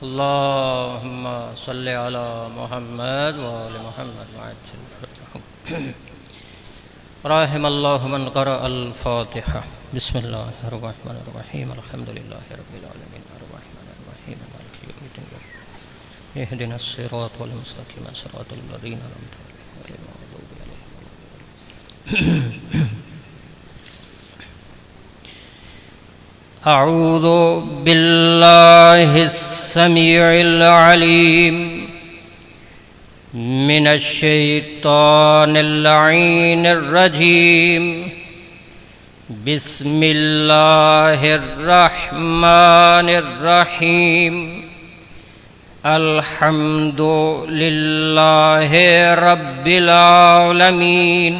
अल्लाहुम्मा सल्लि अला मुहम्मद व आलि मुहम्मद रहिमल्लाहु मन क़रअल फ़ातिहा। बिस्मिल्लाहिर रहमानिर रहीम। अल्हम्दुलिल्लाहि रब्बिल आलमीन अर्रहमानिर रहीम मालिकि यौमिद्दीन इहदिनस सिरातल मुस्तक़ीम सिरातल लज़ीना अनअमता अलैहिम गैरिल मग़्दूबि अलैहिम वलद्दाल्लीन। अऊज़ु बिल्लाहिस समीउल अलीम मिनश शैतानिर लईनिर रजीम। बिस्मिल्लाहिर रहमानिर रहीम। अल्हम्दुलिल्लाहि रब्बिल आलमीन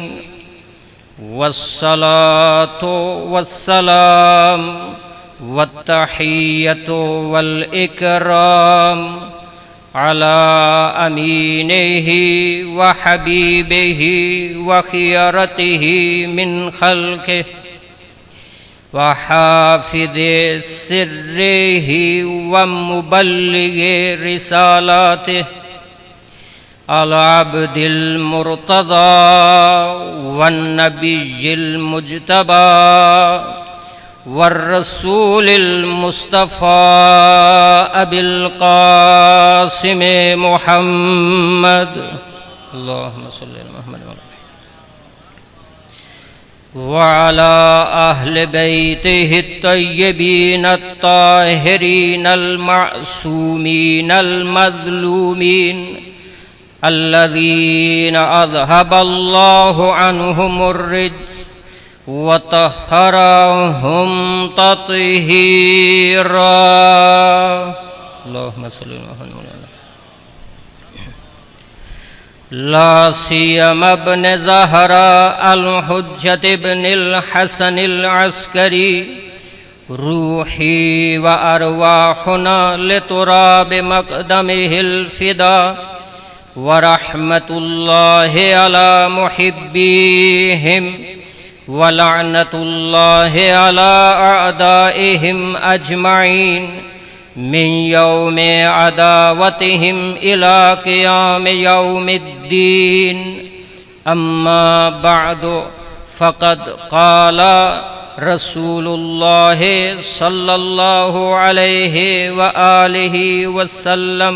वस्सलातु वस्सलाम वत्तहिय्यतु वल इकराम अला अमीनिही व हबीबिही व खियरतिही मिन खल्क़िही व हाफ़िज़ि सिर्रिही व मुबल्लिग़ि रिसालातिही अल अब्दिल मुर्तज़ा वन नबिय्यिल मुज्तबा वर रसूलिल मुस्तफ़ा अबिल क़ासिम मुहम्मद अल्लाहुम्मा सल्लि अला मुहम्मद व अला अहलि बैतिहि अत्तय्यबीन अत्ताहिरीन अल मअसूमीन अल मज़लूमीन अल्लज़ीन अज़हबल्लाहु अन्हुमुर रिज्स व तह्हरहुम तत्हीरा। अल्लाहुम्मा सल्लि अला मुहम्मद। ला सियमा इब्न ज़हरा अल हुज्जत इब्निल हसनिल अस्करी रूही व अरवाहुना लितुराबि मक़दमिहिल फ़िदा व रहमतुल्लाहि अला मुहिब्बीहिम व लअनतुल्लाहि अला अअदाइहिम अजमईन मिन यौमि अदावतिहिम इला क़ियाम यौमिद्दीन। अम्मा बअदु फ़क़द क़ाला रसूलुल्लाहि सल्लल्लाहु अलैहि व आलिहि वसल्लम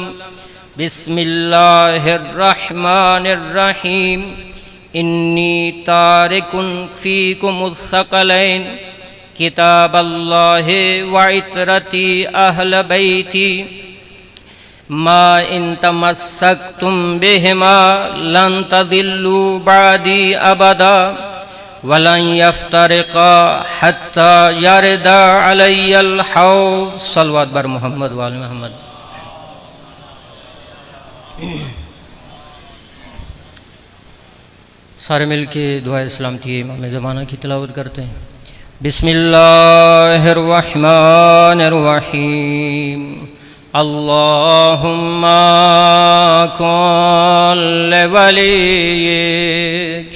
बिस्मिल्लाहिर रहमानिर रहीम। इन्नी तारिकुन फ़ीकुमुस सकलैन किताबल्लाहि व इत्रती अहल बैती मा इन तमस्सकतुम बिहिमा लन तदिल्लू बादी अबदा वलन यफ्तरिका हत्ता यरदा अलैयल हौज़। सल्लल्लाहु बर मोहम्मद व आले मोहम्मद। सारे मिल के दुआ इस्लामती इमाम ज़माना की तिलावत करते हैं। बिस्मिल्लाहिर रहमानिर रहीम। अल्लाहुम्मा कुल वलिय्यिक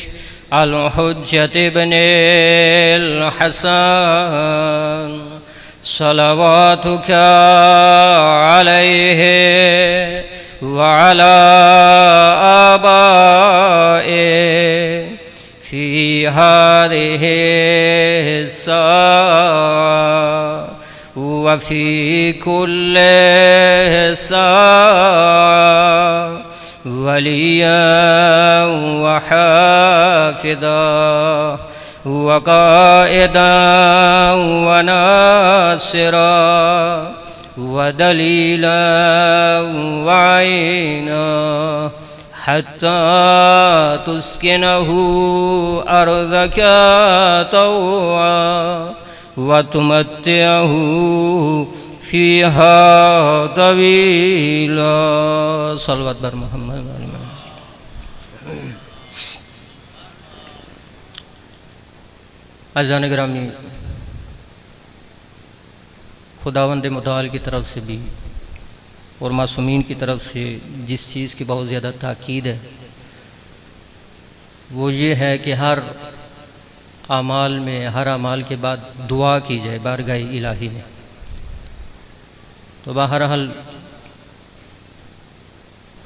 अल हुज्जत इब्निल हसन सलवातुका अलैहि व अला आबाए फ़ी हाज़िहि स्साअ व फ़ी कुल्लि स्साअ वलिय्यन व हाफ़िज़न व क़ाइदन व नासिरन व दलीलन व ऐना हत्ता तुस्किनहु अर्ज़का तौअन व तुमत्तिअहु फ़ीहा तवीला। सल्लल्लाहु बर मोहम्मद। अज़ान गिरामी, खुदावंद मुताल की तरफ से भी और मासूमीन की तरफ से जिस चीज़ की बहुत ज़्यादा ताकीद है वो ये है कि हर आमाल में, हर आमाल के बाद दुआ की जाए बारगाह इलाही में। तो बहरहाल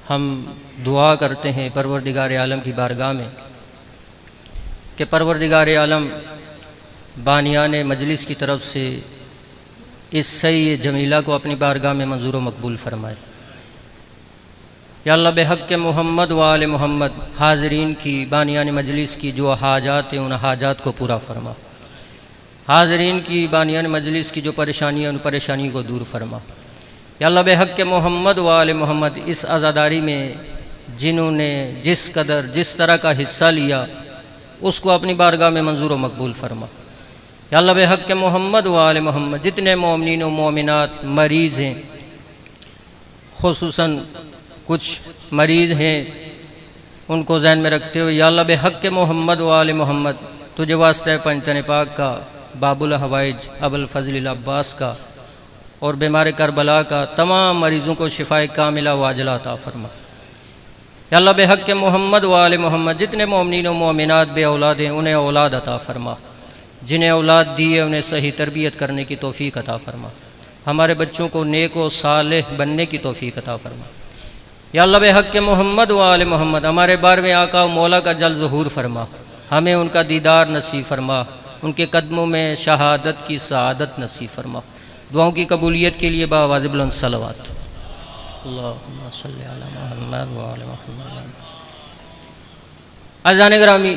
हम दुआ करते हैं परवरदिगार आलम की बारगाह में कि परवरदिगार आलम बानियान मजलिस की तरफ से इस सही जमीला को अपनी बारगाह में मंजूर व मकबूल फरमाए। या अल्लाह बेहक़ के मोहम्मद व आले मोहम्मद हाज़रीन की बानियान मजलिस की जो हाजात हैं उन हाजात को पूरा फरमा। हाज़रीन की बानियान मजलिस की जो परेशानियाँ उन परेशानी को दूर फरमा। या अल्लाह बेहक़ के मोहम्मद व आले मोहम्मद इस आज़ादारी में जिन्होंने जिस कदर जिस तरह का हिस्सा लिया उसको अपनी बारगाह में मंजूर व मकबूल फरमा। या अल्लाह बेहक़ के मोहम्मद व आले मोहम्मद जितने मोमिनीन व मोमिनात मरीज़ हैं, खुसूसन कुछ मरीज़ हैं, उनको ज़हन में रखते हुए या अल्लाह बेहक़ के मोहम्मद व आले मोहम्मद तुझे वास्ते पंजतन पाक का, बाबुल हवाइज अबुल फ़ज़ल अब्बास का और बीमार करबला का तमाम मरीज़ों को शिफ़ाए कामिला वाजिला अता फरमा। या अल्लाह बेहक़ के मोहम्मद व आले मोहम्मद जितने मोमिनीन व मोमिनात बे औलाद हैं उन्हें औलाद अता फरमा। जिन्हें औलाद दी है उन्हें सही तरबियत करने की तौफ़ीक़ अता फरमा। हमारे बच्चों को नेक व सालेह बनने की तौफ़ीक़ अता फरमा। या अल्लाह बेहक़ के मोहम्मद व आले मोहम्मद हमारे बारहवें आका मौला का जल ज़हूर फरमा। हमें उनका दीदार नसीब फरमा, उनके कदमों में शहादत की सआदत नसीब फरमा। दुआओं की कबूलियत के लिए बावाज़ बुलंद सलवात। अल्लाहुम्मा सल्लि अला मुहम्मद व आले मुहम्मद। अज़ान ग्रामी,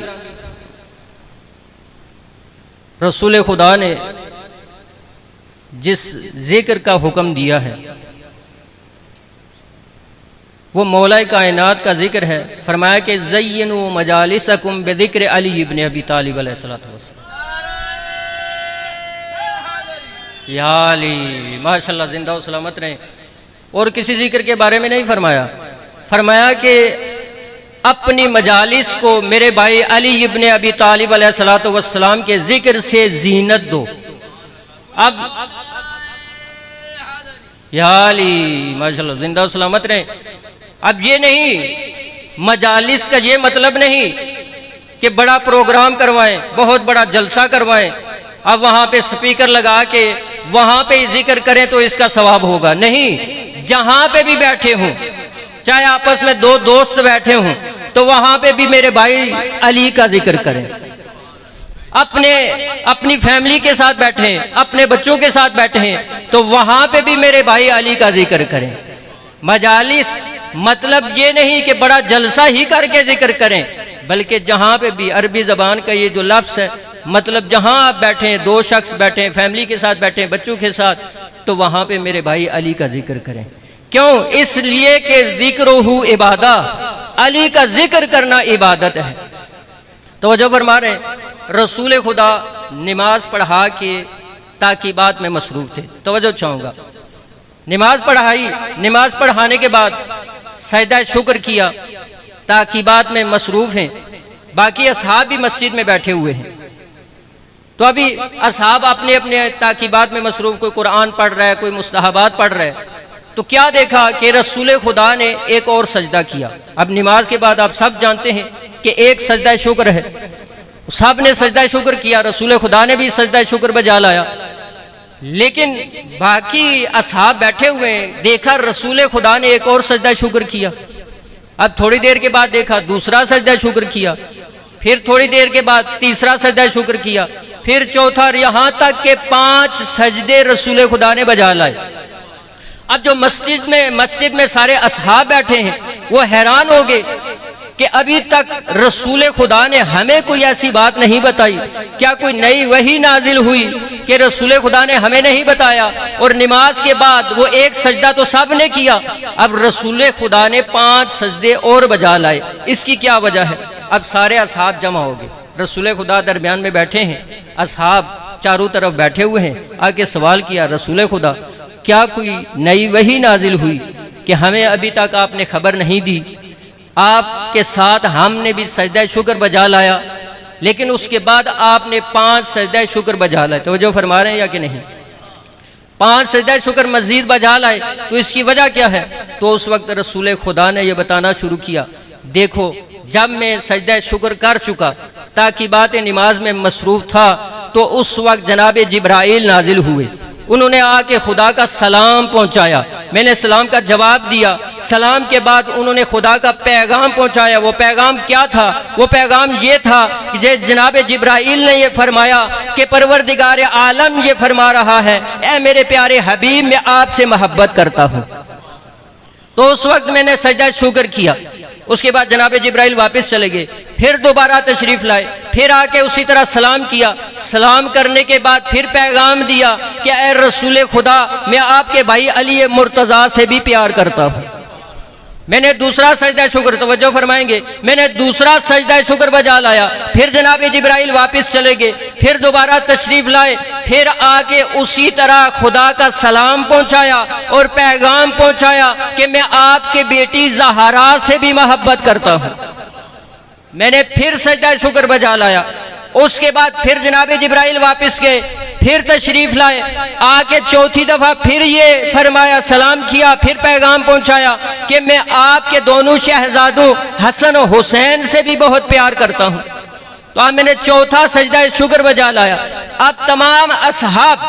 रसूल खुदा ने जिस ज़िक्र का हुक्म दिया है वो मौला कायनात का ज़िक्र है। फरमाया कि ज़य्यिनु मजालिसकुम बिज़िक्र अली इब्न अबी तालिब अलैहिस्सलातु वस्सलाम। या अली माशाअल्लाह जिंदा व सलामत रहें। और किसी ज़िक्र के बारे में नहीं फरमाया, फरमाया कि अपनी मजालिस को मेरे भाई अली इब्न अबी तालिब अलैहिस्सलातु वस्सलाम के ज़िक्र से जीनत दो। अब या अली माशाअल्लाह जिंदा व सलामत रहें। अब ये नहीं, मजालिस का ये मतलब नहीं कि बड़ा प्रोग्राम करवाएं, बहुत बड़ा जलसा करवाएं, अब वहाँ पे स्पीकर लगा के वहाँ पे जिक्र करें तो इसका सवाब होगा। नहीं, जहाँ पे भी बैठे हों, चाहे आपस में दो दोस्त बैठे हों, तो वहाँ पे भी मेरे भाई अली का जिक्र करें। अपनी फैमिली के साथ बैठे हैं, अपने बच्चों के साथ बैठे हैं, तो वहाँ पे भी मेरे भाई अली का जिक्र करें। मजालिस मतलब ये नहीं कि बड़ा जलसा ही करके जिक्र करें, बल्कि जहाँ पे भी अरबी ज़बान का ये जो लफ्ज़ है, मतलब जहाँ आप बैठे हैं, दो शख्स बैठे हैं, फैमिली के साथ बैठे हैं, बच्चों के साथ, तो वहाँ पे मेरे भाई अली का जिक्र करें। क्यों? इसलिए कि ज़िक्रुहु इबादा, अली का जिक्र करना इबादत है। तवज्जो फरमा रहे हैं, रसूल खुदा नमाज पढ़ा के ताकीबात में मसरूफ़ थे। तवज्जो चाहूँगा, नमाज पढ़ाई, नमाज पढ़ाने के बाद सजदा शुक्र किया, ताकीबात में मसरूफ़ हैं। बाकी असहाब भी मस्जिद में बैठे हुए हैं, तो अभी असहाब अपने अपने ताकीबात में मसरूफ़, कोई कुरान पढ़ रहा है, कोई मुस्तहबात पढ़ रहा है। तो क्या देखा कि रसूल खुदा ने एक और सजदा किया। अब नमाज के बाद आप सब जानते हैं कि एक सजदा शुक्र है, सब ने सजदा शुक्र किया, रसूल खुदा ने भी सजदा शुक्र बजा लाया। लेकिन बाकी असहाब बैठे हुए हैं, देखा रसूल खुदा ने एक और सजदा शुक्र किया। अब थोड़ी देर के बाद देखा दूसरा सजदा शुक्र किया, फिर थोड़ी देर के बाद तीसरा सजदा शुक्र किया, फिर चौथा, यहाँ तक के 5 सजदे रसूल खुदा ने बजा लाए। अब जो मस्जिद में सारे असहाब बैठे हैं वो हैरान हो गए कि अभी तक रसूल खुदा ने हमें कोई ऐसी बात नहीं बताई। क्या कोई नई वही नाजिल हुई कि रसूल खुदा ने हमें नहीं बताया? और नमाज के बाद वो एक सजदा तो सब ने किया, अब रसूल खुदा ने 5 सजदे और बजा लाए। इसकी क्या वजह है? अब सारे असहाब जमा हो गए, रसूल खुदा दरमियान में बैठे हैं, असहाब चारों तरफ बैठे हुए हैं। आके सवाल किया, रसूल खुदा क्या कोई नई वही नाजिल हुई कि हमें अभी तक आपने खबर नहीं दी? आपके साथ हमने भी सजदा शुक्र बजा लाया, लेकिन उसके बाद आपने 5 सजदा शुक्र बजा लाए। तो जो फरमा रहे हैं या कि नहीं? 5 सजदा शुक्र मजीद बजा लाए, तो इसकी वजह क्या है? तो उस वक्त रसूल खुदा ने यह बताना शुरू किया, देखो जब मैं सजदा शुक्र कर चुका, ताकि बात नमाज में मसरूफ था, तो उस वक्त जनाब जिब्राइल नाजिल हुए उन्होंने आके खुदा का सलाम पहुंचाया, मैंने सलाम का जवाब दिया। सलाम के बाद उन्होंने खुदा का पैगाम पहुंचाया। वो पैगाम क्या था? वो पैगाम ये था कि जनाब जिब्राइल ने ये फरमाया कि परवरदिगार आलम ये फरमा रहा है, ऐ मेरे प्यारे हबीब, मैं आपसे मोहब्बत करता हूँ। तो उस वक्त मैंने सजदा शुक्र किया। उसके बाद जनाब जिब्राइल वापस चले गए, फिर दोबारा तशरीफ लाए, फिर आके उसी तरह सलाम किया। सलाम करने के बाद फिर पैगाम दिया कि ऐ रसूल खुदा, मैं आपके भाई अली मुर्तज़ा से भी प्यार करता हूँ। मैंने दूसरा सजदा शुक्र, तवज्जो फरमाएंगे, मैंने दूसरा सजदा शुक्र बजा लाया। फिर जनाब जिब्राइल वापस चले गए, फिर दोबारा तशरीफ लाए, फिर आके उसी तरह खुदा का सलाम पहुंचाया और पैगाम पहुंचाया कि मैं आपके बेटी ज़हरा से भी मोहब्बत करता हूं। मैंने फिर सजदा शुक्र बजा लाया। उसके बाद फिर जनाब जिब्राइल वापस गए, फिर तशरीफ लाए, आके चौथी दफा फिर ये फरमाया, सलाम किया, फिर पैगाम पहुंचाया कि मैं आपके दोनों शहजादों हसन और हुसैन से भी बहुत प्यार करता हूं। तो अब मैंने चौथा सजदा शुक्र बजा लाया। अब तमाम असहाब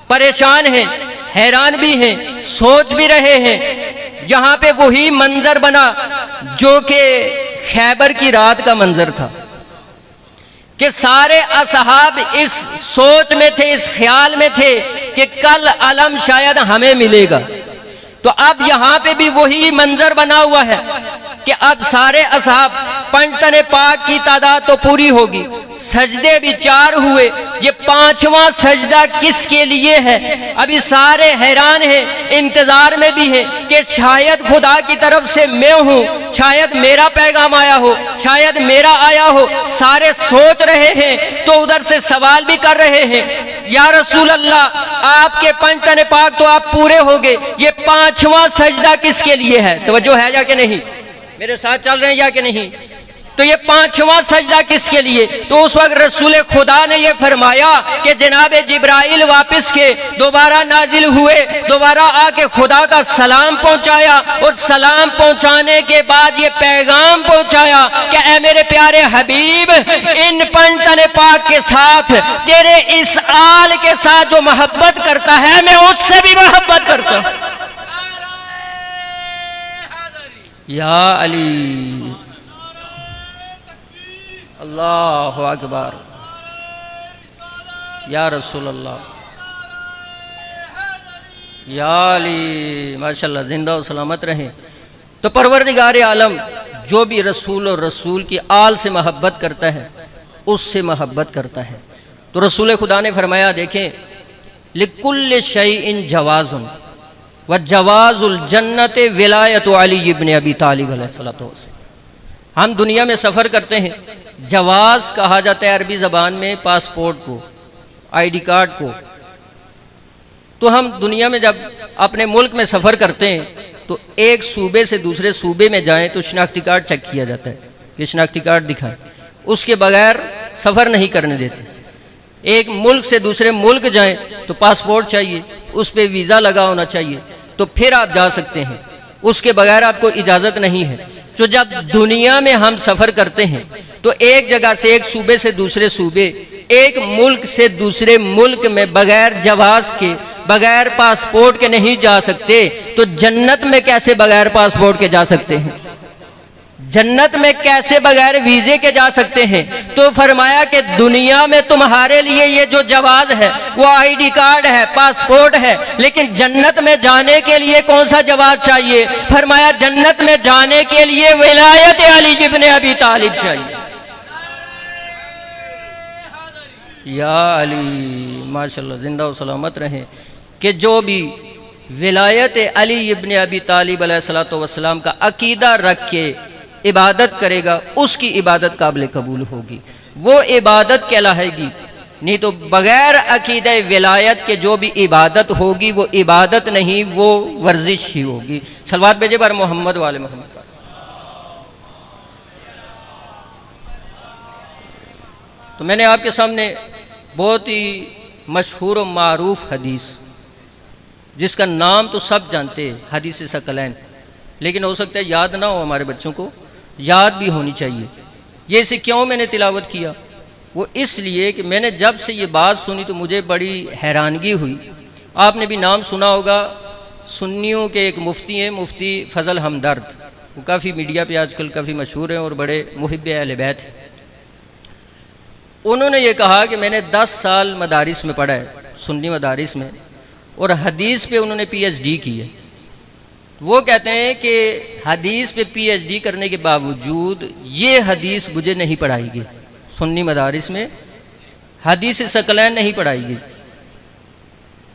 परेशान हैं, हैरान भी हैं, सोच भी रहे हैं। यहां पे वही मंजर बना जो कि खैबर की रात का मंजर था कि सारे असहाब इस सोच में थे, इस ख्याल में थे कि कल अलम शायद हमें मिलेगा। तो अब यहां पे भी वही मंजर बना हुआ है कि अब सारे असहाब, पंजतन पाक की तादाद तो पूरी होगी, सजदे भी 4 हुए, ये 5वां सजदा किसके लिए है? अभी सारे हैरान हैं, इंतजार में भी हैं कि शायद खुदा की तरफ से मैं हूं, शायद मेरा पैगाम आया हो, शायद मेरा आया हो। सारे सोच रहे हैं तो उधर से सवाल भी कर रहे हैं, या रसूल अल्लाह, आपके पंजतन पाक तो आप पूरे हो गए, ये 5वां सजदा किसके लिए है? तवज्जो है या कि नहीं? मेरे साथ चल रहे हैं या कि नहीं? तो ये 5वां सजदा किसके लिए? तो उस वक्त रसूल खुदा ने ये फरमाया कि जनाब जिब्राइल वापस के दोबारा नाजिल हुए, दोबारा आके खुदा का सलाम पहुंचाया और सलाम पहुंचाने के बाद ये पैगाम पहुंचाया कि ऐ मेरे प्यारे हबीब, इन पंजतन पाक के साथ, तेरे इस आल के साथ जो मोहब्बत करता है, मैं उससे भी मोहब्बत करता हूं। या अली, अल्लाह अकबर, या रसूल अल्लाह, या अली, माशाल्लाह, जिंदा और सलामत रहें। तो परवरदिगार आलम जो भी रसूल और रसूल की आल से मोहब्बत करता है, उससे मोहब्बत करता है। तो रसूल खुदा ने फरमाया, देखें, लिकुल्ल शैइन जवाज़ुन व जवाज़ुल जन्नत विलायत अली इब्न अबी तालिब अलैहिस्सलातु वस्सलाम। हम दुनिया में सफ़र करते हैं, जवाज़ कहा जाता है अरबी ज़बान में पासपोर्ट को, आईडी कार्ड को। तो हम दुनिया में जब अपने मुल्क में सफ़र करते हैं तो एक सूबे से दूसरे सूबे में जाएं तो शनाख्ती कार्ड चेक किया जाता है कि शनाख्ती कार्ड दिखाएं, उसके बगैर सफ़र नहीं करने देते। एक मुल्क से दूसरे मुल्क जाएं तो पासपोर्ट चाहिए, उस पर वीज़ा लगा होना चाहिए, तो फिर आप जा सकते हैं, उसके बगैर आपको इजाज़त नहीं है। तो जब दुनिया में हम सफ़र करते हैं तो एक जगह से, एक सूबे से दूसरे सूबे, एक मुल्क से दूसरे मुल्क में बगैर जवाज़ के, बगैर पासपोर्ट के नहीं जा सकते। तो जन्नत में कैसे बगैर पासपोर्ट के जा सकते हैं? जन्नत में कैसे बगैर वीजे के जा सकते हैं? तो फरमाया कि दुनिया में तुम्हारे लिए ये जो जवाज है वो आईडी कार्ड है, पासपोर्ट है, लेकिन जन्नत में जाने के लिए कौन सा जवाज चाहिए? फरमाया जन्नत में जाने के लिए विलायत अली इब्न अबी तालिब चाहिए। या अली, माशाल्लाह, जिंदा और सलामत रहें। कि जो भी विलायत अली इब्न अबी तालिब अलैहिस्सलातु वस्सलाम का अकीदा रख के इबादत करेगा, उसकी इबादत काबिल कबूल होगी, वो इबादत कहलाएगी। नहीं तो बगैर अकीदे विलायत के जो भी इबादत होगी वो इबादत नहीं, वो वर्जिश ही होगी। सलवात भेजे पर मोहम्मद वाले मोहम्मद। तो मैंने आपके सामने बहुत ही मशहूर और मारूफ हदीस, जिसका नाम तो सब जानते हैं, हदीस सकलैन, लेकिन हो सकता है याद ना हो, हमारे बच्चों को याद भी होनी चाहिए। ये इसे क्यों मैंने तिलावत किया? वो इसलिए कि मैंने जब से ये बात सुनी तो मुझे बड़ी हैरानगी हुई। आपने भी नाम सुना होगा, सुन्नियों के एक मुफ्ती हैं, मुफ्ती फजल हमदर्द, वो काफ़ी मीडिया पे आजकल काफ़ी मशहूर हैं और बड़े मुहिब अहले बैत हैं। उन्होंने ये कहा कि मैंने 10 साल मदारिस में पढ़ा है, सुन्नी मदारिस में, और हदीस पे उन्होंने PhD की है। वो कहते हैं कि हदीस पे PhD करने के बावजूद ये हदीस मुझे नहीं पढ़ाई गई, सुन्नी मदारिस में हदीस सकलैन नहीं पढ़ाई गई।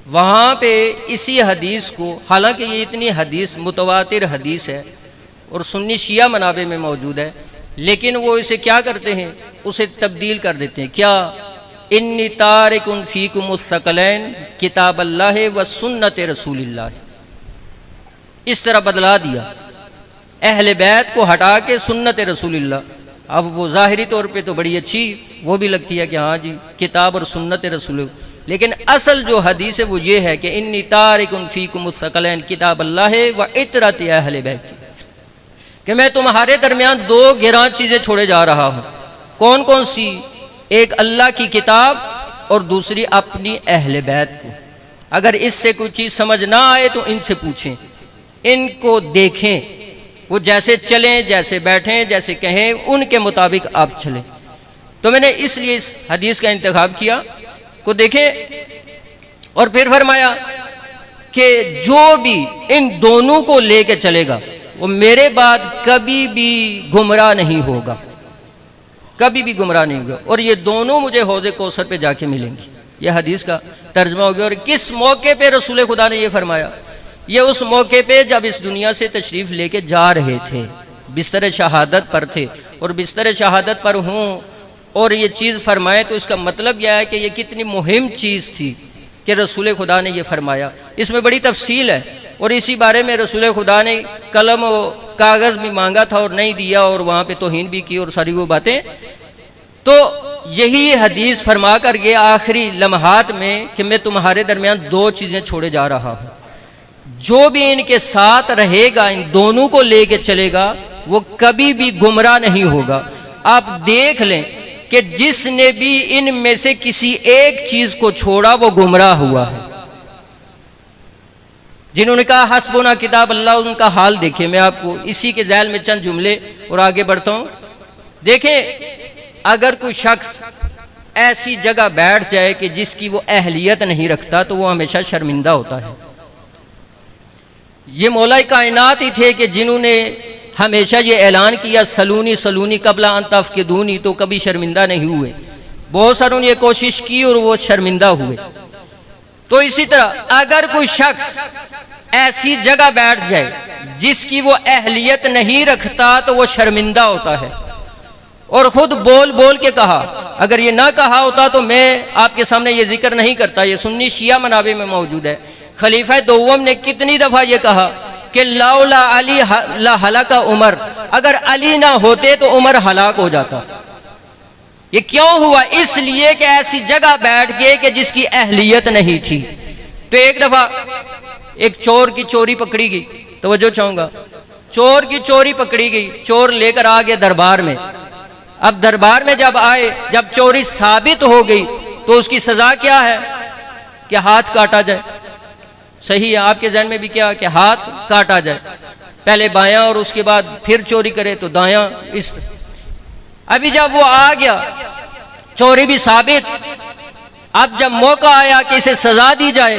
वहाँ पे इसी हदीस को, हालांकि ये इतनी हदीस मुतवातिर हदीस है और सुन्नी शिया मनाबे में मौजूद है, लेकिन वो इसे क्या करते हैं, उसे तब्दील कर देते हैं। क्या? इन्नी तारिकुन फीकुमुस सकलैन किताब अल्लाह व सुन्नत रसूलिल्लाह, इस तरह बदला दिया, अहले बैत को हटा के सुन्नत रसूलिल्लाह। अब वो ज़ाहिरी तौर पे तो बड़ी अच्छी वो भी लगती है कि हाँ जी किताब और सुन्नत रसूल, लेकिन असल जो हदीस है वो ये है कि इन्नी तारिकुन फीकुमुस सकलैन किताब अल्लाह व इतरत अहले बैत, कि मैं तुम्हारे दरमियान 2 गिरां चीज़ें छोड़े जा रहा हूँ। कौन कौन सी? एक अल्लाह की किताब और दूसरी अपनी अहले बैत को। अगर इससे कोई चीज़ समझ ना आए तो इनसे पूछें, इनको देखें, वो जैसे चलें, जैसे बैठें, जैसे कहें, उनके मुताबिक आप चलें। तो मैंने इसलिए इस हदीस का इंतखाब किया को देखें। और फिर फरमाया कि जो भी इन दोनों को लेके चलेगा वो मेरे बाद कभी भी गुमराह नहीं होगा, कभी भी गुमराह नहीं होगा। और ये दोनों मुझे हौज़े कौसर पे जाके मिलेंगी। यह हदीस का तर्जमा हो गया। और किस मौके पे रसूल खुदा ने ये फरमाया? ये उस मौके पे जब इस दुनिया से तशरीफ़ लेके जा रहे थे, बिस्तर शहादत पर थे। और बिस्तर शहादत पर हूँ और ये चीज़ फरमाए तो इसका मतलब यह है कि ये कितनी मुहिम चीज़ थी कि रसूल खुदा ने ये फरमाया। इसमें बड़ी तफसील है और इसी बारे में रसूल खुदा ने कलम और कागज़ भी मांगा था और नहीं दिया, और वहाँ पे तौहीन भी की और सारी वो बातें। तो यही हदीस फरमा कर गया आखिरी लम्हात में कि मैं तुम्हारे दरमियान 2 चीज़ें छोड़े जा रहा हूँ, जो भी इनके साथ रहेगा, इन दोनों को लेके चलेगा, वो कभी भी गुमराह नहीं होगा। आप देख लें कि जिसने भी इनमें से किसी एक चीज को छोड़ा वो गुमराह हुआ है। जिन्होंने कहा हस्बुना किताब अल्लाह, उनका हाल देखिए। मैं आपको इसी के ज़ैल में चंद जुमले और आगे बढ़ता हूं। देखें, अगर कोई शख्स ऐसी जगह बैठ जाए कि जिसकी वो अहलियत नहीं रखता तो वो हमेशा शर्मिंदा होता है। ये मौला कायनात ही थे कि जिन्होंने हमेशा ये ऐलान किया सलूनी सलूनी कबला अन तफकिदूनी, तो कभी शर्मिंदा नहीं हुए। बहुत सारों ने ये कोशिश की और वो शर्मिंदा हुए। तो इसी तरह अगर कोई शख्स ऐसी जगह बैठ जाए जिसकी वो अहलियत नहीं रखता तो वो शर्मिंदा होता है। और खुद बोल बोल के कहा, अगर ये ना कहा होता तो मैं आपके सामने ये जिक्र नहीं करता। ये सुन्नी शिया मनाबे में मौजूद है। खलीफा दोवम ने कितनी दफा ये कहा कि लाउला अली ला हलाका उमर, अगर अली ना होते तो उमर हलाक हो जाता। ये क्यों हुआ? इसलिए कि ऐसी जगह बैठ गए कि जिसकी अहलियत नहीं थी। तो एक दफा एक चोर की चोरी पकड़ी गई, तवज्जो चाहूंगा, चोर की चोरी पकड़ी गई, चोर लेकर आ गए दरबार में। अब दरबार में जब आए, जब चोरी साबित हो गई तो उसकी सजा क्या है कि हाथ काटा जाए। सही है, आपके जहन में भी क्या कि हाथ काटा जाए, पहले बायां और उसके बाद फिर चोरी करे तो दायां। इस अभी जब वो आ गया, चोरी भी साबित, अब जब मौका आया कि इसे सजा दी जाए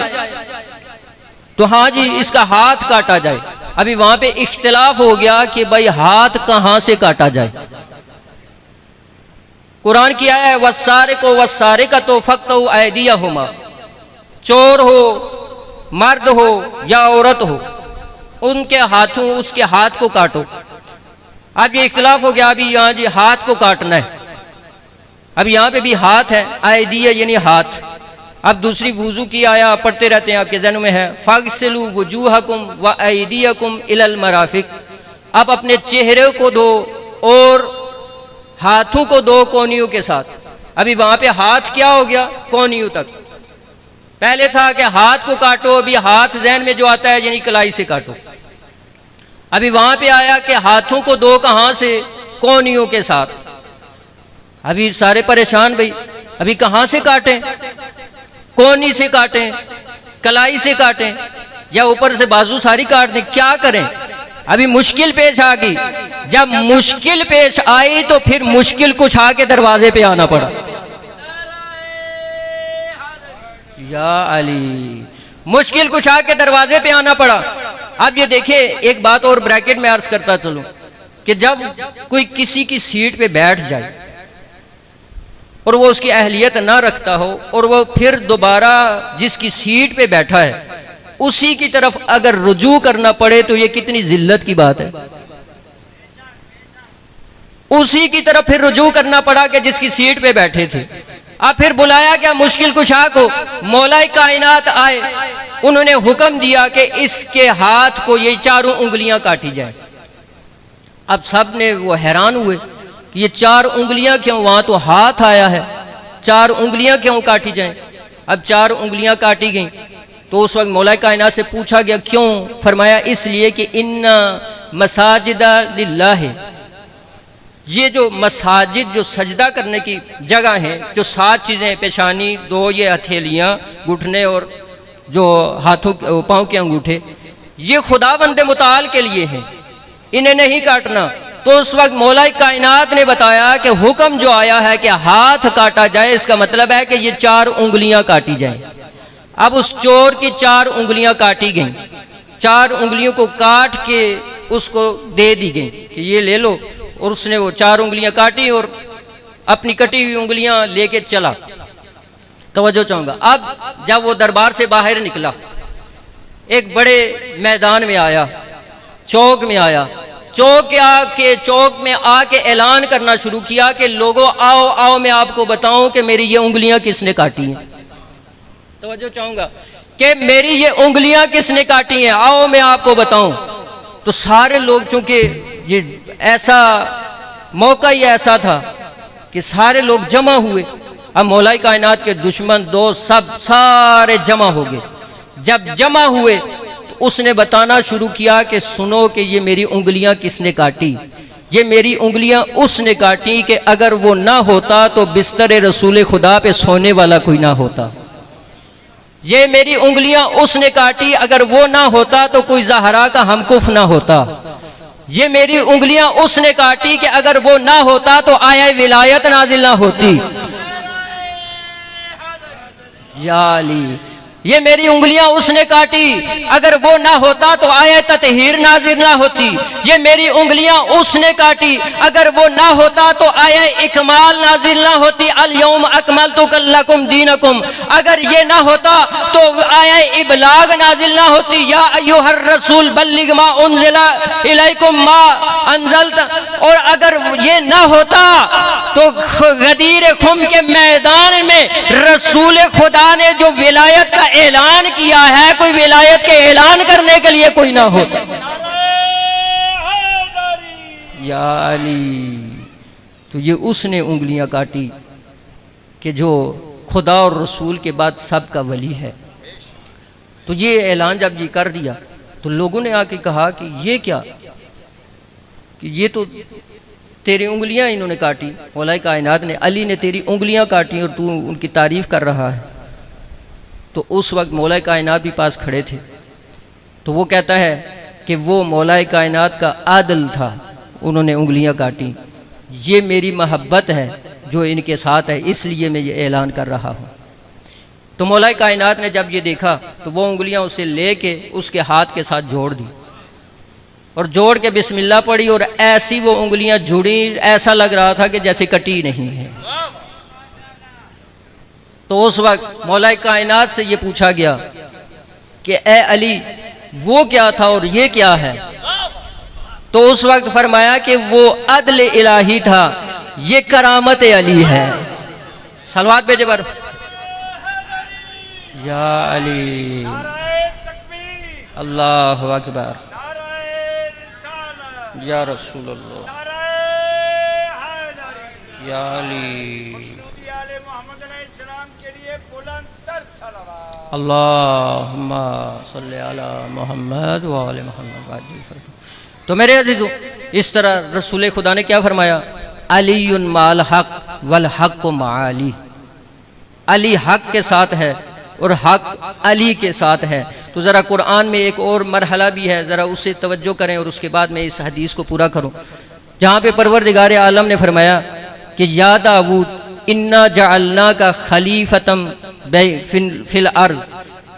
तो हाँ जी इसका हाथ काटा जाए। अभी वहां पे इख्तिलाफ हो गया कि भाई हाथ कहां से काटा जाए। कुरान की आया है वस्सारे को वस्सारे का तो फक्तहु ऐदियहुमा, चोर हो मर्द हो या औरत हो उनके हाथों उसके हाथ को काटो। अब ये इख्तिलाफ हो गया, अभी यहाँ जी हाथ को काटना है। अब यहाँ पे भी हाथ है, आयदिया यानी हाथ। अब दूसरी वुजू की आया पढ़ते रहते हैं, आपके जहन में है फगसिलू वजूहकुम व ऐदियकुम इलल मराफिक, अब अपने चेहरे को धो और हाथों को दो कोनियों के साथ। अभी वहां पे हाथ क्या हो गया? कोनियों तक। पहले था कि हाथ को काटो, अभी हाथ जहन में जो आता है यानी कलाई से काटो। अभी वहां पे आया कि हाथों को दो कहां से? कोनियों के साथ। अभी सारे परेशान भाई, अभी कहाँ से काटें, कोनी से काटें, कलाई से काटें या ऊपर से बाजू सारी काट दें, क्या करें। अभी मुश्किल पेश आ गई। जब मुश्किल पेश आई तो फिर मुश्किल कुछ आके दरवाजे पे आना पड़ा। या अली, मुश्किल कुछ आके दरवाजे पे आना पड़ा। अब ये देखिए, एक बात और ब्रैकेट में अर्ज करता चलूं कि जब कोई किसी की सीट पे बैठ जाए और वो उसकी अहलियत ना रखता हो और वो फिर दोबारा जिसकी सीट पे बैठा है उसी की तरफ अगर रुजू करना पड़े तो ये कितनी जिल्लत की बात है। उसी की तरफ फिर रुजू करना पड़ा कि जिसकी सीट पे बैठे थे। अब फिर बुलाया क्या मुश्किल कुशा को, मौला कायनात आए, उन्होंने हुक्म दिया कि इसके हाथ को ये चारों उंगलियां काटी जाए। अब सब ने वो हैरान हुए कि ये 4 उंगलियां क्यों, वहां तो हाथ आया है, 4 उंगलियां क्यों काटी जाएं। अब 4 उंगलियां काटी गईं तो उस वक्त मौला कायनात से पूछा गया क्यों। फरमाया इसलिए कि इन्ना मसाजिदा लिल्लाह, ये जो मसाजिद जो सजदा करने की जगह हैं, जो 7 चीज़ें, पेशानी, 2 ये हथेलियाँ, घुटने और जो हाथों पाँव के अंगूठे, ये खुदावंद मुताल के लिए हैं, इन्हें नहीं काटना। तो उस वक्त मौला कायनात ने बताया कि हुक्म जो आया है कि हाथ काटा जाए, इसका मतलब है कि ये 4 उंगलियां काटी जाएं। अब उस चोर की 4 उंगलियां काटी गईं, 4 उंगलियों को काट के उसको दे दी गई कि ये ले लो। और उसने वो 4 उंगलियां काटी और अपनी कटी हुई उंगलियां लेके चला। तवज्जो चाहूंगा। अब जब वो दरबार से बाहर निकला, एक बड़े मैदान में आया, चौक में आया, चौक में आके ऐलान करना शुरू किया कि लोगों आओ आओ, मैं आपको बताऊं कि मेरी ये उंगलियां किसने काटी हैं। तवज्जो चाहूंगा कि मेरी ये उंगलियां किसने काटी हैं, आओ मैं आपको बताऊं। तो सारे लोग, चूंकि ये ऐसा मौका ही ऐसा था कि सारे लोग जमा हुए। अब मौला कायनात के दुश्मन दोस्त सब सारे जमा हो गए। जब जमा हुए तो उसने बताना शुरू किया कि सुनो कि ये मेरी उंगलियां किसने काटी। ये मेरी उंगलियां उसने काटी कि अगर वो ना होता तो बिस्तर रसूल खुदा पे सोने वाला कोई ना होता। ये मेरी उंगलियां उसने काटी, अगर वो ना होता तो कोई ज़हरा का हमकुफ ना होता। ये मेरी उंगलियां उसने काटी कि अगर वो ना होता तो आया विलायत नाजिल ना होती। या अली, ये मेरी उंगलियां उसने काटी, अगर वो ना होता तो आया ततहीर नाजिल ना होती। ये मेरी उंगलियां उसने काटी, अगर वो ना होता तो आया इकमाल नाजिल ना होती। अल यौम अकमलतु लकुम दीनकुम, अगर ये ना होता तो आया इबलाग नाजिल ना होती। या अय्युहर रसूल बल्लिग मा उनज़िला इलैकुम मा अंज़लत, और अगर ये ना होता तो गदीर खुम के मैदान में रसूल खुदा ने जो विलायत का ऐलान किया है, कोई विलायत के ऐलान करने के लिए कोई ना होता। या अली, तो ये उसने उंगलियां काटी कि जो खुदा और रसूल के बाद सबका वली है। तो ये ऐलान जब ये कर दिया तो लोगों ने आके कहा कि ये क्या, कि ये तो तेरी उंगलियां इन्होंने काटी। मौला कायनात ने, अली ने तेरी उंगलियां काटी और तू उनकी तारीफ कर रहा है। तो उस वक्त मौला कायनात भी पास खड़े थे। तो वो कहता है कि वो मौला कायनात का आदल था, उन्होंने उंगलियां काटी। ये मेरी मोहब्बत है जो इनके साथ है, इसलिए मैं ये ऐलान कर रहा हूँ। तो मौला कायनात ने जब ये देखा तो वो उंगलियां उसे लेके उसके हाथ के साथ जोड़ दी और जोड़ के बिस्मिल्लाह पढ़ी, और ऐसी वो उंगलियां जुड़ी, ऐसा लग रहा था कि जैसे कटी नहीं है। तो उस वक्त मौला कायनात से ये पूछा गया कि ए अली, वो क्या था और ये क्या है। तो उस वक्त फरमाया कि वो अदल इलाही था, ये करामत अली है। सलवात पे जबर। या अली, अल्लाहु अकबर, या रसूलुल्लाह, या अली, अल्लाहुम्मा सल्ली अला मुहम्मद व आले मुहम्मद। तो मेरे अजीजों, इस तरह रसूल खुदा ने क्या फरमाया अलीयुन माल हक वल हक माली, अली हक के साथ है और हक अली के साथ है। तो ज़रा कुरान में एक और मरहला भी है, ज़रा उससे तवज्जो करें और उसके बाद मैं इस हदीस को पूरा करूं, जहाँ पे परवरदिगार आलम ने फरमाया कि या दाऊद इन्ना जअलना का खलीफतम फिल अर्ज़,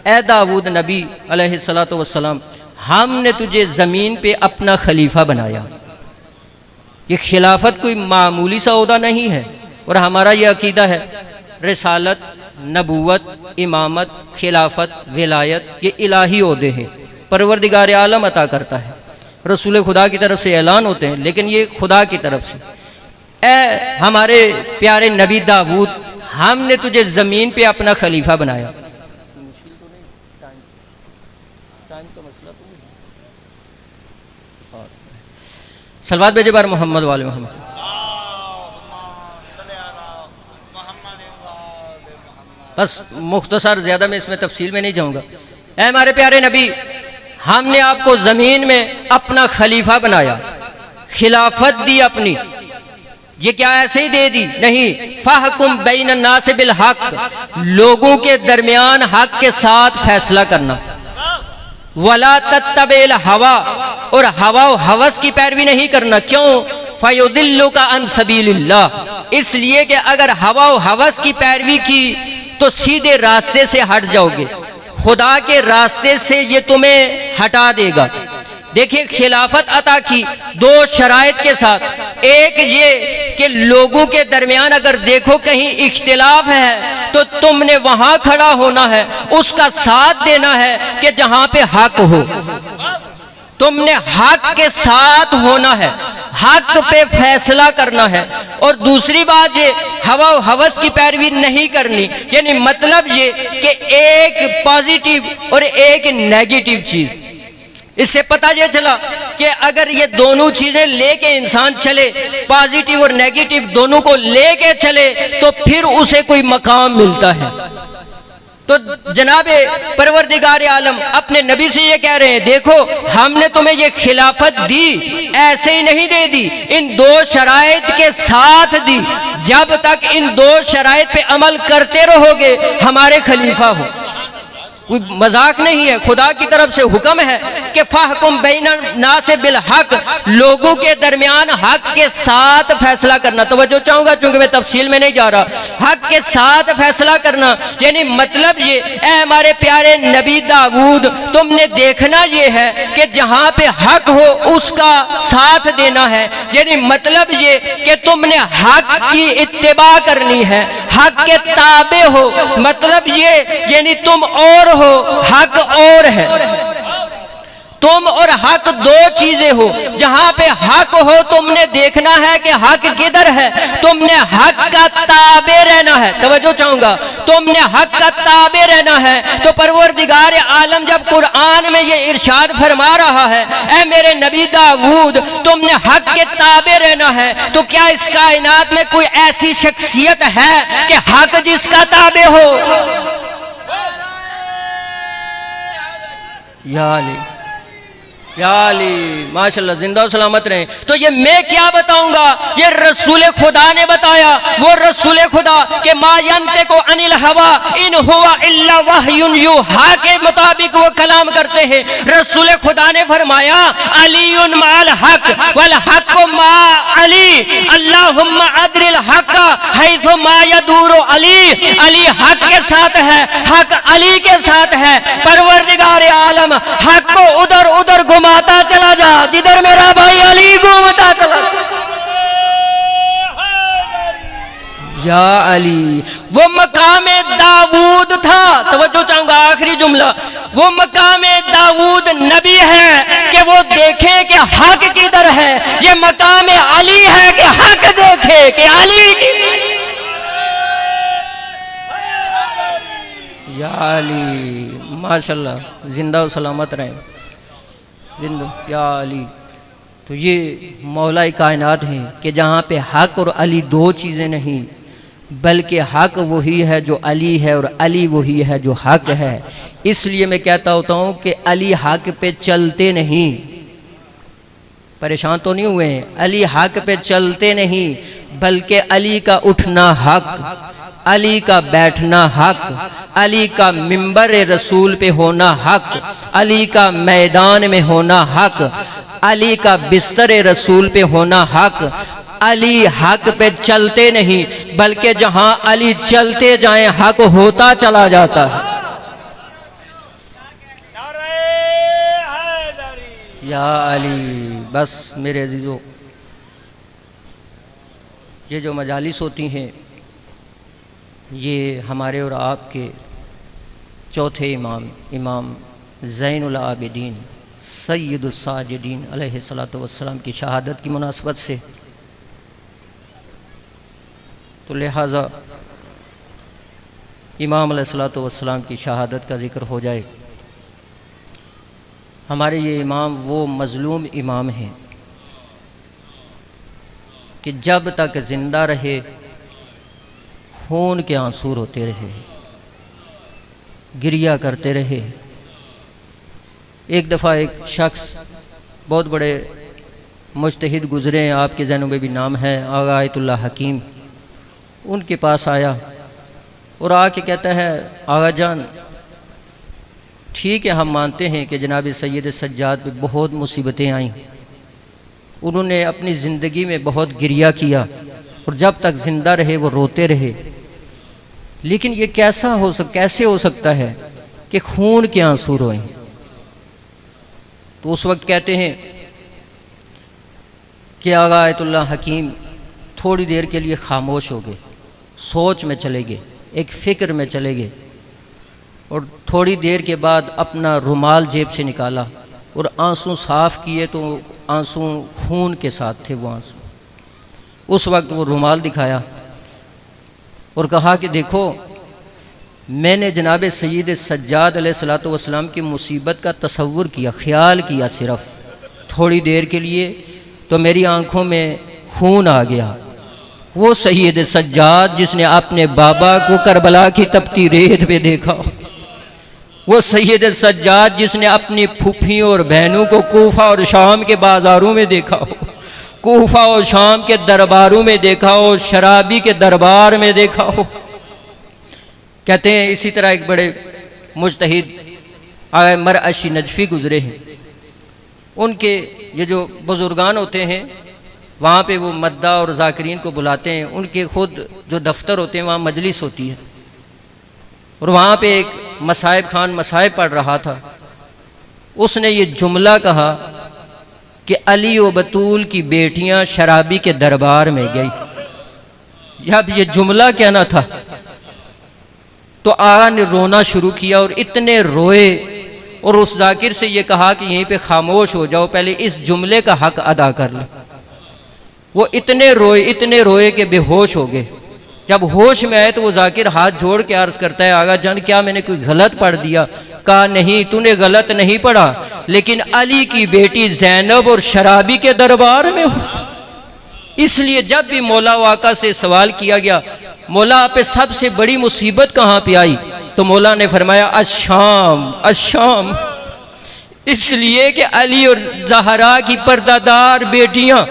ए दाऊद नबी अलैहिस्सलातु वस्सलाम, हमने तुझे ज़मीन पे अपना खलीफा बनाया। ये खिलाफत कोई मामूली सा ओहदा नहीं है, और हमारा ये अकीदा है रिसालत, नबूवत, इमामत, खिलाफत, विलायत ये इलाही ओहदे हैं, परवरदिगार आलम अता करता है, रसूल खुदा की तरफ से ऐलान होते हैं, लेकिन ये खुदा की तरफ से। ए हमारे प्यारे नबी दाऊद, हमने तुझे ज़मीन पे अपना खलीफा बनाया। सलवात भेजे बार मोहम्मद वाले मोहम्मद। बस मुख्तसर, ज़्यादा मैं इसमें तफसील में नहीं जाऊँगा। ऐ हमारे प्यारे नबी, हमने आपको ज़मीन में अपना खलीफा बनाया, खिलाफत दी अपनी। ये क्या ऐसे ही दे दी? नहीं। फ़हकुम बैनन नास बिल हक, लोगों के दरमियान हक के साथ फैसला करना। वला तत्तबिल हवा, और हवा हवस की पैरवी नहीं करना। क्यों? फयुदिल्लुका अन सबीलिल्लाह, इसलिए कि अगर हवा हवस की पैरवी की तो सीधे रास्ते से हट जाओगे, खुदा के रास्ते से ये तुम्हें हटा देगा। देखिए, खिलाफत अता की दो शराइत के साथ। एक ये कि लोगों के दरमियान अगर देखो कहीं इख्तिलाफ है तो तुमने वहां खड़ा होना है, उसका साथ देना है कि जहां पे हक हो, तुमने हक के साथ होना है, हक पे फैसला करना है। और दूसरी बात ये, हवा हवस की पैरवी नहीं करनी, यानी मतलब ये कि एक पॉजिटिव और एक नेगेटिव चीज। इससे पता ये चला कि अगर ये दोनों चीजें लेके इंसान चले, पॉजिटिव और नेगेटिव दोनों को लेके चले, तो फिर उसे कोई मकाम मिलता है। तो जनाबे परवरदिगार आलम अपने नबी से ये कह रहे हैं, देखो हमने तुम्हें ये खिलाफत दी, ऐसे ही नहीं दे दी, इन दो शराइत के साथ दी। जब तक इन दो शराइत पे अमल करते रहोगे हमारे खलीफा हो। कोई मजाक नहीं है, खुदा की तरफ से हुक्म है कि फहकुम बैनन नास बिल हक, लोगों के दरमियान हक के साथ फैसला करना। तवज्जो चाहूंगा चूंकि मैं तफसील में नहीं जा रहा। हक के साथ फैसला करना यानी मतलब ये, ऐ हमारे प्यारे नबी दाऊद, तुमने देखना ये है कि जहां पे हक हो उसका साथ देना है। यानी मतलब ये कि तुमने हक की इत्तिबा करनी है, हक के ताबे हो। मतलब ये यानी तुम और हो, हक और है। तुम और हक दो चीजें हो। जहां पे हक हो तुमने देखना है कि हक किधर है, तुमने हक का ताबे रहना है। तवज्जो चाहूंगा, तुमने हक का ताबे रहना है। तो परवरदिगार आलम जब कुरान में ये इरशाद फरमा रहा है, ऐ मेरे नबी दाऊद तुमने हक के ताबे रहना है, तो क्या इस कायनात में कोई ऐसी शख्सियत है कि हक जिसका ताबे हो? या अली माशाल्लाह, जिंदा सलामत रहे। तो ये मैं क्या बताऊंगा, ये रसूल खुदा ने बताया। वो रसूल खुदा के मा यंते को अनिल हवा इन हुआ इल्ला वहयुन यूहा के मुताबिक वो कलाम करते हैं। रसूल खुदा ने फरमाया अलीउन माल हक वल हक मा अली, अल्लाहुम्मा अदरिल हक हैथु मा यदूरु अली। अली हक के साथ है, हक अली के साथ है। परवरदिगार आलम हक को उधर उधर घुमाता चला जा जिधर मेरा भाई अली घूमता चला। या अली, वो मकामे दाऊद था। तवज्जो चाहूंगा, आखिरी जुमला, वो मकामे दाऊद नबी है कि वो देखे कि हक किधर है। ये मकामे अली है कि हक देखे कि अली की। या अली माशाल्लाह, जिंदा सलामत रहे, जिंदा या अली। तो ये मौला कायनात है कि जहाँ पे हक और अली दो चीज़ें नहीं, बल्कि हक वही है जो अली है और अली वही है जो हक है। इसलिए मैं कहता होता हूँ कि अली हक पे चलते नहीं, परेशान तो नहीं हुए हैं। अली हक पे चलते नहीं, बल्कि अली का उठना हक, अली का बैठना हक, अली का मिंबर रसूल पे होना हक, अली का मैदान में होना हक, अली का बिस्तर रसूल पे होना हक। अली हक पे चलते नहीं, बल्कि जहां अली चलते जाएं हक होता चला जाता है। या अली। बस मेरे अजीजों, ये जो मजालिस होती हैं ये हमारे और आपके चौथे इमाम, इमाम ज़ैनुल आबिदीन सय्यदुस साजिदीन अलैहिस्सलातु वस्सलाम की शहादत की मुनासबत से, तो लिहाजा इमाम अलैहिस्सलातु वस्सलाम की शहादत का ज़िक्र हो जाए। हमारे ये इमाम वो मज़लूम इमाम हैं कि जब तक ज़िंदा रहे खून के आंसू रोते रहे, गिरिया करते रहे। एक दफ़ा एक शख्स बहुत बड़े मुज्तहिद गुज़रे हैं, आपके ज़हनों में भी नाम है, आगा आयतुल्लाह हकीम, उनके पास आया और आके कहता है, आगा जान ठीक है, हम मानते हैं कि जनाब सैयद सज्जाद पे बहुत मुसीबतें आईं, उन्होंने अपनी ज़िंदगी में बहुत गिरिया किया और जब तक ज़िंदा रहे वो रोते रहे, लेकिन ये कैसे हो सकता है कि खून के आंसू रोएं। तो उस वक्त कहते हैं कि आगा आयतुल्लाह हकीम थोड़ी देर के लिए खामोश हो गए, सोच में चले गए, एक फ़िक्र में चले गए, और थोड़ी देर के बाद अपना रुमाल जेब से निकाला और आंसू साफ़ किए तो आंसू खून के साथ थे वो आंसू। उस वक्त वो रुमाल दिखाया और कहा कि देखो, मैंने जनाब सैयद सज्जाद अलैहिस्सलातु वस्सलाम की मुसीबत का तसव्वुर किया, ख्याल किया सिर्फ थोड़ी देर के लिए, तो मेरी आंखों में खून आ गया। वो सैयद सज्जाद जिसने अपने बाबा को करबला की तपती रेत पे देखा, वो सैयद सज्जाद जिसने अपनी फूफियों और बहनों को कूफा और शाम के बाज़ारों में देखा हो, कूफा और शाम के दरबारों में देखा हो, शराबी के दरबार में देखा हो। कहते हैं इसी तरह एक बड़े मुज्तहिद आगे मरअशी नजफ़ी गुज़रे हैं, उनके ये जो बुज़ुर्गान होते हैं वहाँ पे वो मद्दा और ज़ाकिरीन को बुलाते हैं, उनके ख़ुद जो दफ्तर होते हैं वहाँ मजलिस होती है, और वहाँ पे एक मसाइब खान मसाइब पढ़ रहा था। उसने ये जुमला कहा कि अली व बतूल की बेटियां शराबी के दरबार में गई। अब ये जुमला कहना था तो आगा ने रोना शुरू किया और इतने रोए और उस जाकिर से ये कहा कि यहीं पे खामोश हो जाओ, पहले इस जुमले का हक अदा कर ले। वो इतने रोए कि बेहोश हो गए। जब होश में आए तो वो जाकिर हाथ जोड़ के अर्ज करता है, आगा जान क्या मैंने कोई गलत पढ़ दिया? कहा नहीं, तूने गलत नहीं पढ़ा, लेकिन अली की बेटी ज़ैनब और शराबी के दरबार में हो। इसलिए जब भी मौला वाका से सवाल किया गया, मौला आप पे सबसे बड़ी मुसीबत कहाँ पे आई, तो मौला ने फरमाया अशाम, अशाम। इसलिए कि अली और ज़हरा की पर्दादार बेटियां,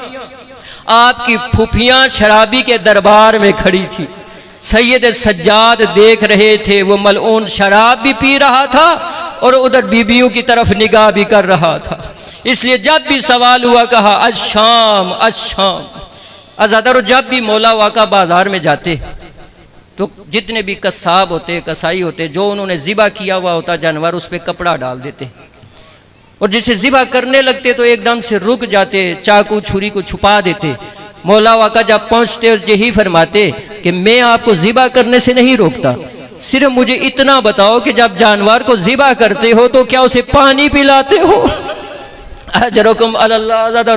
आपकी फूफियां शराबी के दरबार में खड़ी थी। सैयद सज्जाद देख रहे थे, वो मलऊन शराब भी पी रहा था और उधर बीबियों की तरफ निगाह भी कर रहा था। इसलिए जब भी सवाल हुआ कहा अशाम, अशाम। अज़ादर जब भी मौला वाका बाजार में जाते तो जितने भी कसाब होते, कसाई होते, जो उन्होंने ज़िबा किया हुआ होता जानवर, उस पर कपड़ा डाल देते और जिसे ज़िबा करने लगते तो एकदम से रुक जाते, चाकू छुरी को छुपा देते। मौला वाका जब पहुंचते और यही फरमाते कि मैं आपको ज़िबा करने से नहीं रोकता, सिर्फ मुझे इतना बताओ कि जब जानवर को ज़िबा करते हो तो क्या उसे पानी पिलाते हो? अजरुकुम अल्लाह,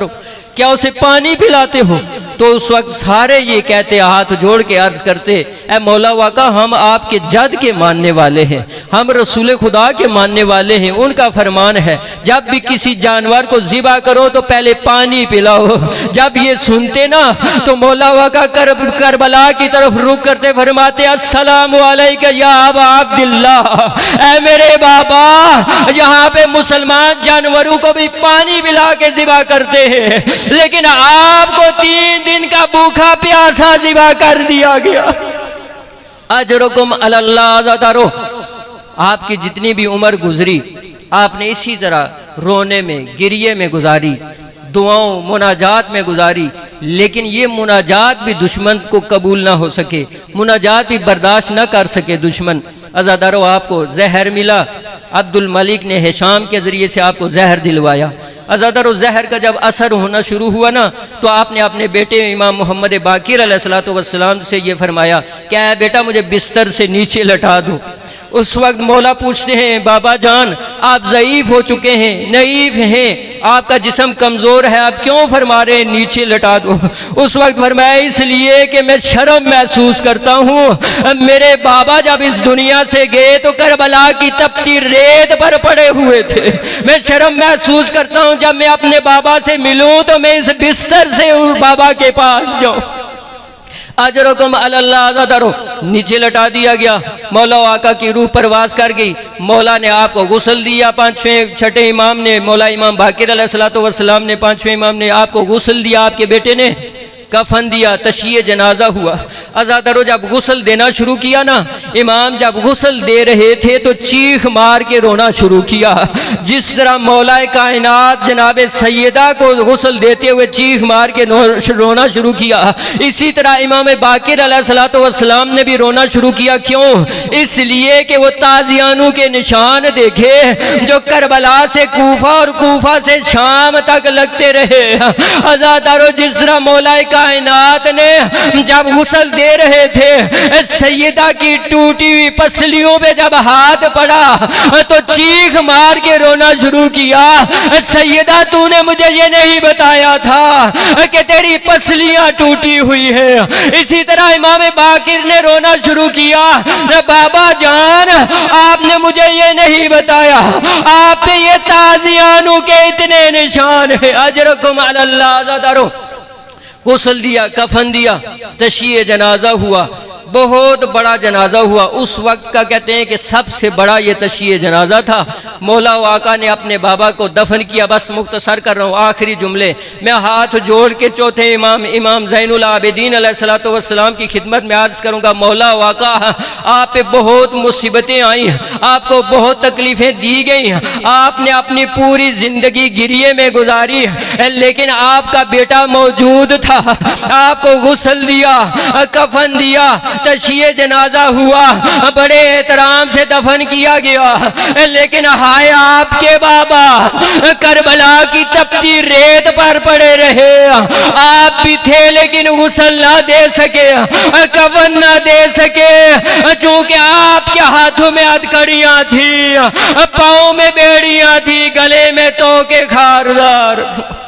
क्या उसे पानी पिलाते हो? तो तो उस वक्त सारे ये कहते, हाथ जोड़ के अर्ज करते, ए मौला वाका हम आपके जद के मानने वाले हैं, हम रसूल खुदा के मानने वाले हैं। उनका फरमान है जब भी किसी जानवर को ज़िबा करो तो पहले पानी पिलाओ। जब ये सुनते ना तो मौला वाका करबला की तरफ रुक करते फरमाते, अस्सलामु अलैका या अबा अब्दिल्लाह, ए मेरे बाबा, यहाँ पे मुसलमान जानवरों को भी पानी पिला के ज़िबा करते हैं, लेकिन आपको 3 दिन का भूखा प्यासा ज़िबा कर दिया गया। अजरुकुम अल्लाह ज़ातारो, आपकी जितनी भी उम्र गुजरी आपने इसी तरह रोने में गिरिये में गुजारी, दुआओं मुनाजात में गुजारी, लेकिन ये मुनाजात भी दुश्मन को कबूल ना हो सके, मुनाजात भी बर्दाश्त ना कर सके दुश्मन। अज़ादारो आपको जहर मिला, अब्दुल मलिक ने हिशाम के ज़रिए से आपको जहर दिलवाया। अज़ादारो जहर का जब असर होना शुरू हुआ ना तो आपने अपने बेटे इमाम मोहम्मद बाकिर अलैहिस्सलातु वस्सलाम से ये फरमाया, क्या है बेटा मुझे बिस्तर से नीचे लटा दो। उस वक्त मौला पूछते हैं, बाबा जान आप ज़ईफ़ हो चुके हैं, नईफ़ हैं, आपका जिस्म कमज़ोर है, आप क्यों फरमा रहे हैं नीचे लटा दो। उस वक्त फरमाया, इसलिए कि मैं शर्म महसूस करता हूँ। मेरे बाबा जब इस दुनिया से गए तो करबला की तपती रेत पर पड़े हुए थे। मैं शर्म महसूस करता हूँ जब मैं अपने बाबा से मिलूँ तो मैं इस बिस्तर से उस बाबा के पास जाऊँ। अजरुकुम अल्लाह ज़ातारो, नीचे लटा दिया गया। मौला आका की रूह परवास कर गई। मौला ने आपको गुस्ल दिया, 5वें छठे इमाम ने, मौला इमाम बाकिर अलैहिस्सलातु वस्सलाम ने, 5वें इमाम ने आपको गुस्ल दिया, आपके बेटे ने कफन दिया, तशिये जनाजा हुआ। अज़ादारो जब गुस्ल देना शुरू किया ना, इमाम जब गुस्ल दे रहे थे तो चीख मार के रोना शुरू किया। जिस तरह मौलाए कायनात जनाबे सैयदा को गुस्ल देते हुए चीख मार के रोना शुरू किया, इसी तरह इमाम बाकिर अलैहिस्सलातु वस्सलाम ने भी रोना शुरू किया। क्यों? इसलिए कि वो ताज़ियानों के निशान देखे जो करबला से कूफा और कूफा से शाम तक लगते रहे। अज़ादारो जिस तरह मौलाए कायनात ने जब गुस्ल दे रहे थे, सैयदा की टूटी हुई पसलियों पे जब हाथ पड़ा तो चीख मार के रोना शुरू किया, सैयदा तूने मुझे ये नहीं बताया था कि तेरी पसलियां टूटी हुई है। इसी तरह इमाम बाकिर ने रोना शुरू किया, बाबा जान आपने मुझे ये नहीं बताया, आप पे ये ताज़ियानों के इतने निशान है। अजरुकुम अल्लाह ज़ातारो, गुस्ल दिया, कफन दिया, तशिये जनाजा हुआ, बहुत बड़ा जनाजा हुआ। उस वक्त का कहते हैं कि सबसे बड़ा ये तशिये जनाजा था। मौला आका ने अपने बाबा को दफन किया। बस मुख्तसर कर रहा हूँ, आखिरी जुमले मैं हाथ जोड़ के चौथे इमाम इमाम ज़ैनुल आबिदीन अलैहिस्सलातु वस्सलाम की खिदमत में अर्ज़ करूँगा, मौला आका आप पे बहुत मुसीबतें आई, आपको बहुत तकलीफ़ें दी गई, आपने अपनी पूरी ज़िंदगी गिरिये में गुजारी, लेकिन आपका बेटा मौजूद था, आपको गुस्ल दिया, कफन दिया, तशिये जनाजा हुआ, बड़े एहतराम से दफन किया गया, लेकिन हाय आपके बाबा करबला की तपती रेत पर पड़े रहे। आप भी थे लेकिन गुस्ल ना दे सके, कफन ना दे सके, चूंकि आपके हाथों में हथकड़ियां थी, पाँव में बेड़ियां थी, गले में तोके खारदार था।